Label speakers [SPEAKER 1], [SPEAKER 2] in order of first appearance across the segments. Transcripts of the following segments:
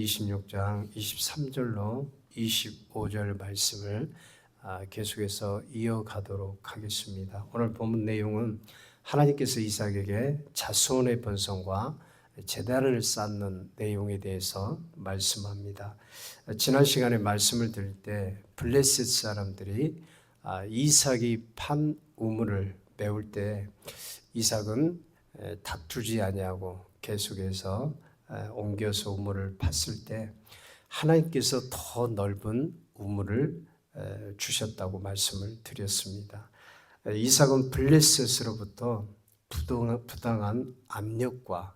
[SPEAKER 1] 26장 23절로 25절 말씀을 계속해서 이어가도록 하겠습니다. 오늘 본문 내용은 하나님께서 이삭에게 자손의 번성과 제단을 쌓는 내용에 대해서 말씀합니다. 지난 시간에 말씀을 드릴 때 블레셋 사람들이 이삭이 판 우물을 메울 때 이삭은 다투지 아니하고 계속해서 옮겨서 우물을 팠을 때 하나님께서 더 넓은 우물을 주셨다고 말씀을 드렸습니다. 이삭은 블레셋으로부터 부당한 압력과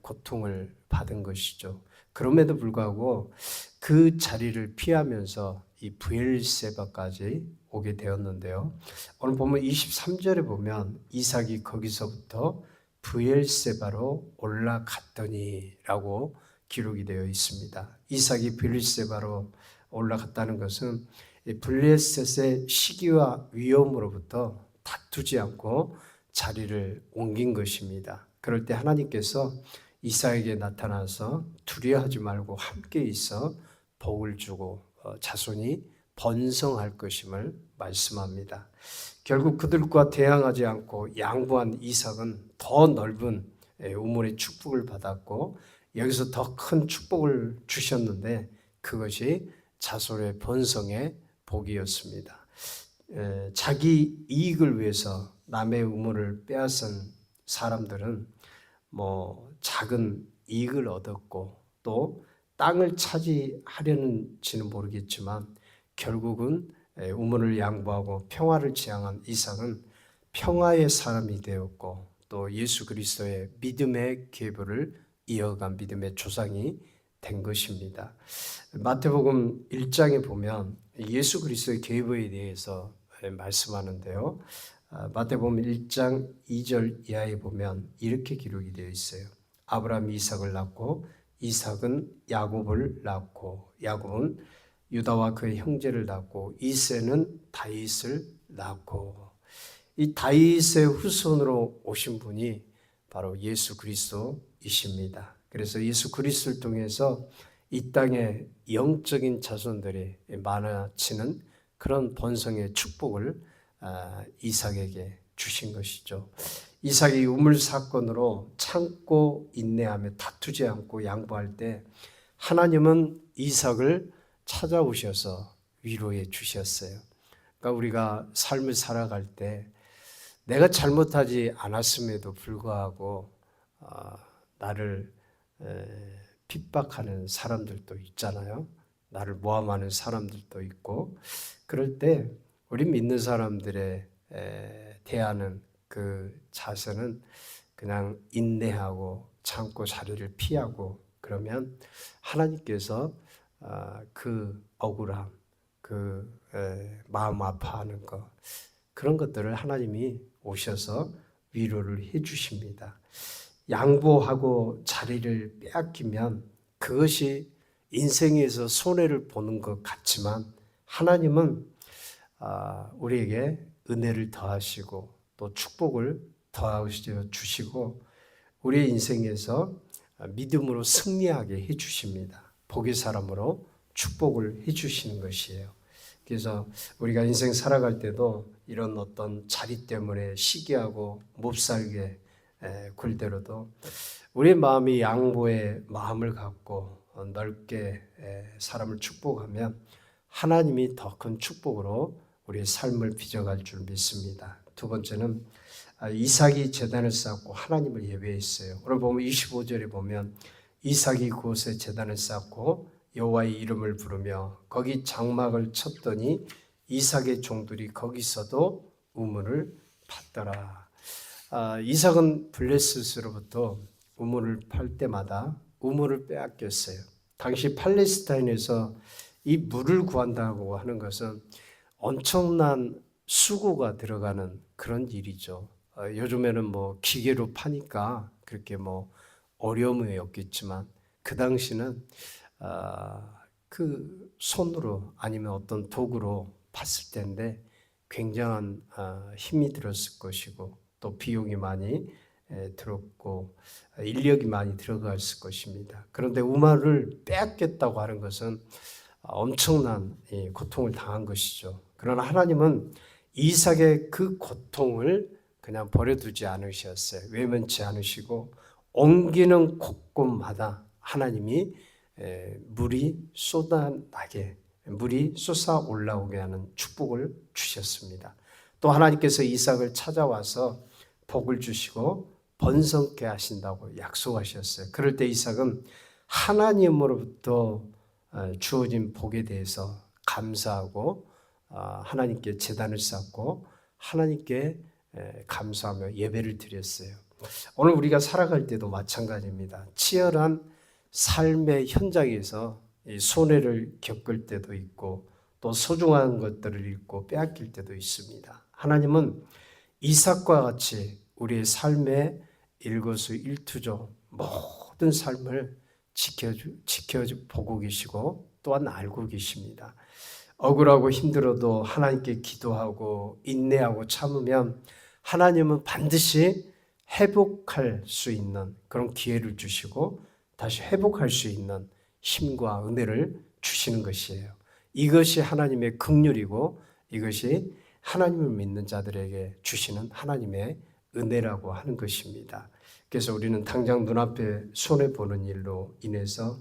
[SPEAKER 1] 고통을 받은 것이죠. 그럼에도 불구하고 그 자리를 피하면서 이 브엘세바까지 오게 되었는데요. 오늘 보면 23절에 보면 이삭이 거기서부터 브엘세바로 올라갔더니라고 기록이 되어 있습니다. 이삭이 브엘세바로 올라갔다는 것은 블레셋의 시기와 위험으로부터 다투지 않고 자리를 옮긴 것입니다. 그럴 때 하나님께서 이삭에게 나타나서 두려워하지 말고 함께 있어 복을 주고 자손이 번성할 것임을 말씀합니다. 결국 그들과 대항하지 않고 양보한 이삭은 더 넓은 우물의 축복을 받았고 여기서 더 큰 축복을 주셨는데 그것이 자손의 번성의 복이었습니다. 자기 이익을 위해서 남의 우물을 빼앗은 사람들은 작은 이익을 얻었고 또 땅을 차지하려는지는 모르겠지만 결국은 우물을 양보하고 평화를 지향한 이삭은 평화의 사람이 되었고 또 예수 그리스도의 믿음의 계보를 이어간 믿음의 조상이 된 것입니다. 마태복음 1장에 보면 예수 그리스도의 계보에 대해서 말씀하는데요. 마태복음 1장 2절 이하에 보면 이렇게 기록이 되어 있어요. 아브라함이 이삭을 낳고 이삭은 야곱을 낳고 야곱은 유다와 그의 형제를 낳고 이새는 다윗을 낳고 이 다윗의 후손으로 오신 분이 바로 예수 그리스도이십니다. 그래서 예수 그리스도를 통해서 이 땅에 영적인 자손들이 많아지는 그런 번성의 축복을 이삭에게 주신 것이죠. 이삭이 우물 사건으로 참고 인내하며 다투지 않고 양보할 때 하나님은 이삭을 찾아오셔서 위로해 주셨어요. 그러니까 우리가 삶을 살아갈 때 내가 잘못하지 않았음에도 불구하고 나를 핍박하는 사람들도 있잖아요. 나를 모함하는 사람들도 있고 그럴 때 우리 믿는 사람들의 대하는 그 자세는 그냥 인내하고 참고 자리를 피하고 그러면 하나님께서 그 억울함, 그 마음 아파하는 것 그런 것들을 하나님이 오셔서 위로를 해 주십니다. 양보하고 자리를 빼앗기면 그것이 인생에서 손해를 보는 것 같지만 하나님은 우리에게 은혜를 더하시고 또 축복을 더하셔 주시고 우리의 인생에서 믿음으로 승리하게 해 주십니다. 복의 사람으로 축복을 해 주시는 것이에요. 그래서 우리가 인생 살아갈 때도 이런 어떤 자리 때문에 시기하고 몹살게 굴 때로도 우리의 마음이 양보의 마음을 갖고 넓게 사람을 축복하면 하나님이 더 큰 축복으로 우리의 삶을 빚어갈 줄 믿습니다. 두 번째는 이삭이 제단을 쌓고 하나님을 예배했어요. 오늘 보면 25절에 보면 이삭이 그곳에 제단을 쌓고 여호와의 이름을 부르며 거기 장막을 쳤더니 이삭의 종들이 거기서도 우물을 팠더라. 이삭은 블레셋으로부터 우물을 팔 때마다 우물을 빼앗겼어요. 당시 팔레스타인에서 이 물을 구한다고 하는 것은 엄청난 수고가 들어가는 그런 일이죠. 요즘에는 기계로 파니까 그렇게 어려움이 없겠지만 그 당시는 그 손으로 아니면 어떤 도구로 팠을 텐데 굉장한 힘이 들었을 것이고 또 비용이 많이 들었고 인력이 많이 들어갔을 것입니다. 그런데 우마를 빼앗겠다고 하는 것은 엄청난 고통을 당한 것이죠. 그러나 하나님은 이삭의 그 고통을 그냥 버려두지 않으셨어요. 외면치 않으시고 옮기는 곳곳마다 하나님이 물이 쏟아나게, 물이 쏟아 올라오게 하는 축복을 주셨습니다. 또 하나님께서 이삭을 찾아와서 복을 주시고 번성케 하신다고 약속하셨어요. 그럴 때 이삭은 하나님으로부터 주어진 복에 대해서 감사하고 하나님께 제단을 쌓고 하나님께 감사하며 예배를 드렸어요. 오늘 우리가 살아갈 때도 마찬가지입니다. 치열한 삶의 현장에서 손해를 겪을 때도 있고 또 소중한 것들을 잃고 빼앗길 때도 있습니다. 하나님은 이삭과 같이 우리의 삶의 일거수일투족 모든 삶을 지켜보고 계시고 또한 알고 계십니다. 억울하고 힘들어도 하나님께 기도하고 인내하고 참으면 하나님은 반드시 회복할 수 있는 그런 기회를 주시고 다시 회복할 수 있는 힘과 은혜를 주시는 것이에요. 이것이 하나님의 긍휼이고 이것이 하나님을 믿는 자들에게 주시는 하나님의 은혜라고 하는 것입니다. 그래서 우리는 당장 눈앞에 손해보는 일로 인해서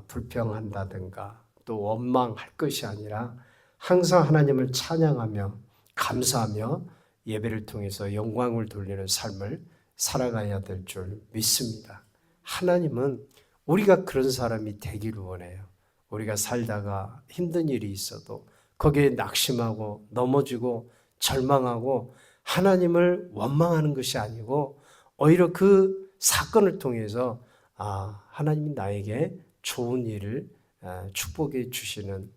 [SPEAKER 1] 불평한다든가 또 원망할 것이 아니라 항상 하나님을 찬양하며 감사하며 예배를 통해서 영광을 돌리는 삶을 살아가야 될 줄 믿습니다. 하나님은 우리가 그런 사람이 되기를 원해요. 우리가 살다가 힘든 일이 있어도 거기에 낙심하고 넘어지고 절망하고 하나님을 원망하는 것이 아니고 오히려 그 사건을 통해서 하나님이 나에게 좋은 일을 축복해 주시는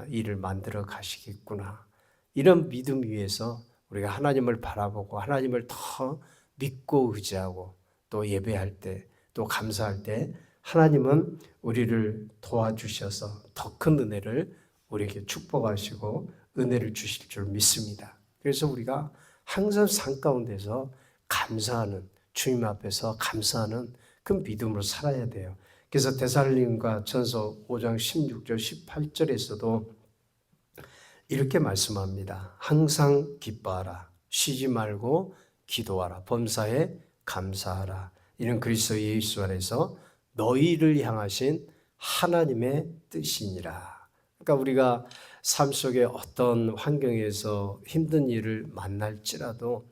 [SPEAKER 1] 일을 만들어 가시겠구나. 이런 믿음 위에서 우리가 하나님을 바라보고 하나님을 더 믿고 의지하고 또 예배할 때 또 감사할 때 하나님은 우리를 도와주셔서 더 큰 은혜를 우리에게 축복하시고 은혜를 주실 줄 믿습니다. 그래서 우리가 항상 삶 가운데서 감사하는 주님 앞에서 감사하는 그 믿음으로 살아야 돼요. 그래서 데살로니가 전서 5장 16절 18절에서도 이렇게 말씀합니다. 항상 기뻐하라. 쉬지 말고 기도하라. 범사에 감사하라. 이는 그리스도 예수 안에서 너희를 향하신 하나님의 뜻이니라. 그러니까 우리가 삶 속에 어떤 환경에서 힘든 일을 만날지라도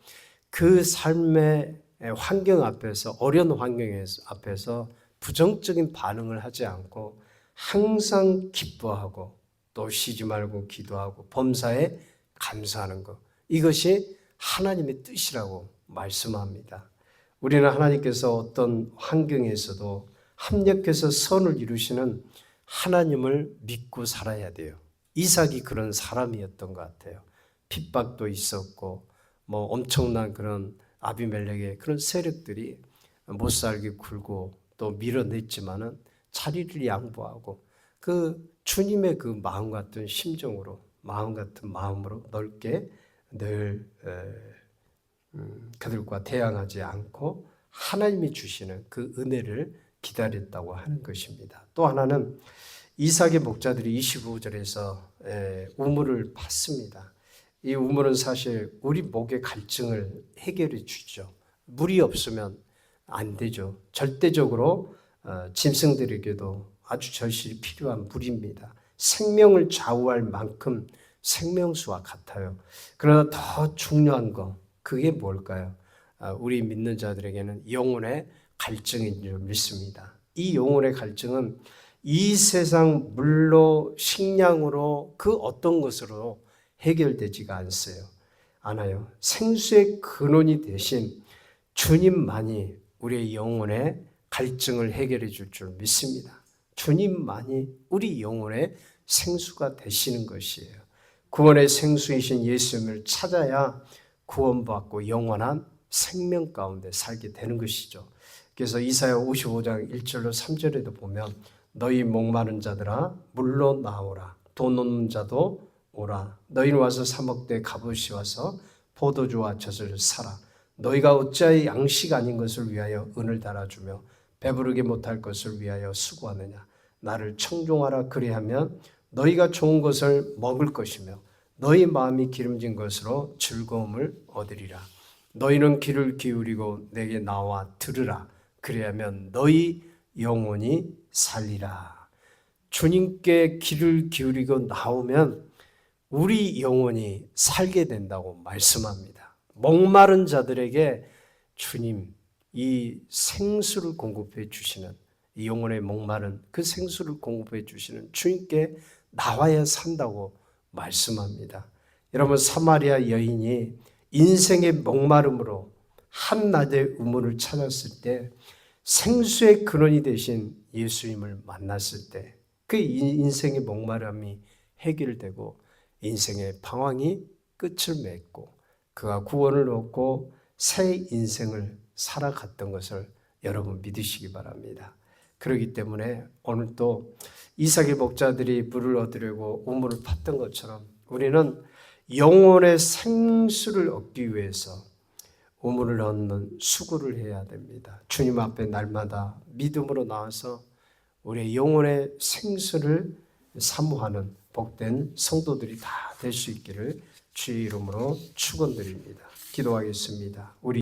[SPEAKER 1] 그 삶의 환경 앞에서 어려운 환경 앞에서 부정적인 반응을 하지 않고 항상 기뻐하고 또 쉬지 말고 기도하고 범사에 감사하는 것, 이것이 하나님의 뜻이라고 말씀합니다. 우리는 하나님께서 어떤 환경에서도 합력해서 선을 이루시는 하나님을 믿고 살아야 돼요. 이삭이 그런 사람이었던 것 같아요. 핍박도 있었고 엄청난 그런 아비멜렉의 그런 세력들이 못살게 굴고 또 밀어냈지만은 자리를 양보하고 그 주님의 그 마음 같은 심정으로 마음 같은 마음으로 넓게 늘 그들과 대항하지 않고 하나님이 주시는 그 은혜를 기다렸다고 하는 것입니다. 또 하나는 이삭의 목자들이 25절에서 우물을 팠습니다. 이 우물은 사실 우리 목의 갈증을 해결해 주죠. 물이 없으면 안 되죠. 절대적으로 짐승들에게도 아주 절실히 필요한 물입니다. 생명을 좌우할 만큼 생명수와 같아요. 그러나 더 중요한 거 그게 뭘까요? 우리 믿는 자들에게는 영혼의 갈증인 줄 믿습니다. 이 영혼의 갈증은 이 세상 물로 식량으로 그 어떤 것으로 해결되지가 않아요. 생수의 근원이 되신 주님만이 우리의 영혼의 갈증을 해결해 줄 줄 믿습니다. 주님만이 우리 영혼의 생수가 되시는 것이에요. 구원의 생수이신 예수님을 찾아야 구원받고 영원한 생명 가운데 살게 되는 것이죠. 그래서 이사야 55장 1절로 3절에도 보면 너희 목마른 자들아 물로 나오라. 돈 없는 자도 오라. 너희는 와서 사 먹되 값없이 와서 포도주와 젖을 사라. 너희가 어찌하여 양식 아닌 것을 위하여 은을 달아주며 배부르게 못할 것을 위하여 수고하느냐. 나를 청종하라. 그리하면 너희가 좋은 것을 먹을 것이며 너희 마음이 기름진 것으로 즐거움을 얻으리라. 너희는 귀를 기울이고 내게 나와 들으라. 그리하면 너희 영혼이 살리라. 주님께 귀를 기울이고 나오면 우리 영혼이 살게 된다고 말씀합니다. 목마른 자들에게 주님 이 생수를 공급해 주시는, 이 영혼의 목마른 그 생수를 공급해 주시는 주님께 나와야 산다고 말씀합니다. 여러분, 사마리아 여인이 인생의 목마름으로 한낮의 우물을 찾았을 때 생수의 근원이 되신 예수님을 만났을 때 그 인생의 목마름이 해결되고 인생의 방황이 끝을 맺고 그가 구원을 얻고 새 인생을 살아갔던 것을 여러분 믿으시기 바랍니다. 그렇기 때문에 오늘 또 이삭의 목자들이 물을 얻으려고 우물을 팠던 것처럼 우리는 영혼의 생수를 얻기 위해서 우물을 얻는 수고를 해야 됩니다. 주님 앞에 날마다 믿음으로 나와서 우리의 영혼의 생수를 사모하는 복된 성도들이 다 될 수 있기를 주의 이름으로 축원드립니다. 기도하겠습니다. 우리